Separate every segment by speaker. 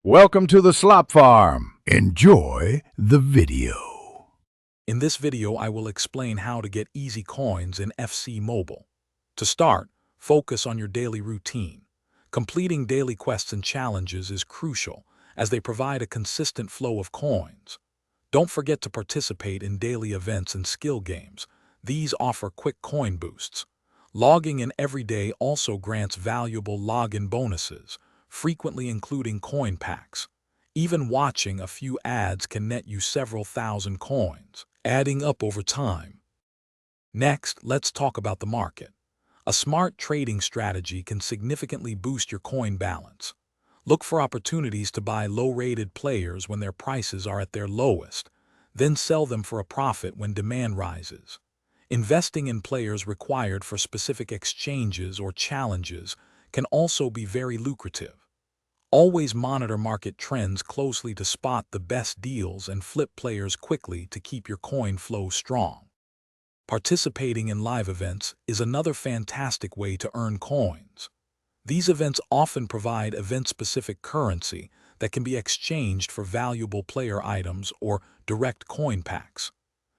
Speaker 1: Welcome to the Slop Farm. Enjoy the video.
Speaker 2: In this video, I will explain how to get easy coins in FC Mobile. To start, focus on your daily routine. Completing daily quests and challenges is crucial, as they provide a consistent flow of coins. Don't forget to participate in daily events and skill games. These offer quick coin boosts. Logging in every day also grants valuable login bonuses, frequently including coin packs. Even watching a few ads can net you several thousand coins, adding up over time. Next, let's talk about the market. A smart trading strategy can significantly boost your coin balance. Look for opportunities to buy low-rated players when their prices are at their lowest, then sell them for a profit when demand rises. Investing in players required for specific exchanges or challenges can also be very lucrative. Always monitor market trends closely to spot the best deals and flip players quickly to keep your coin flow strong. Participating in live events is another fantastic way to earn coins. These events often provide event-specific currency that can be exchanged for valuable player items or direct coin packs.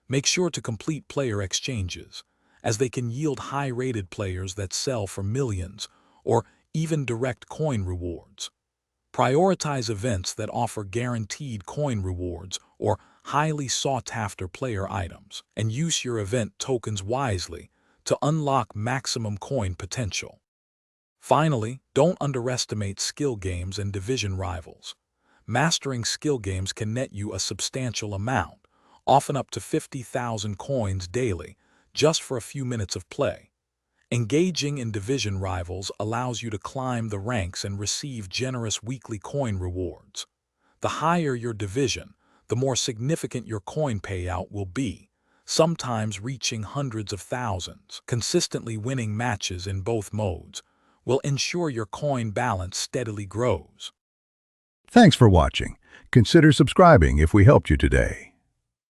Speaker 2: Make sure to complete player exchanges, as they can yield high-rated players that sell for millions or even direct coin rewards. Prioritize events that offer guaranteed coin rewards or highly sought-after player items, and use your event tokens wisely to unlock maximum coin potential. Finally, don't underestimate skill games and division rivals. Mastering skill games can net you a substantial amount, often up to 50,000 coins daily, just for a few minutes of play. Engaging in division rivals allows you to climb the ranks and receive generous weekly coin rewards. The higher your division, the more significant your coin payout will be, sometimes reaching hundreds of thousands. Consistently winning matches in both modes will ensure your coin balance steadily grows.
Speaker 1: Thanks for watching. Consider subscribing if we helped you today.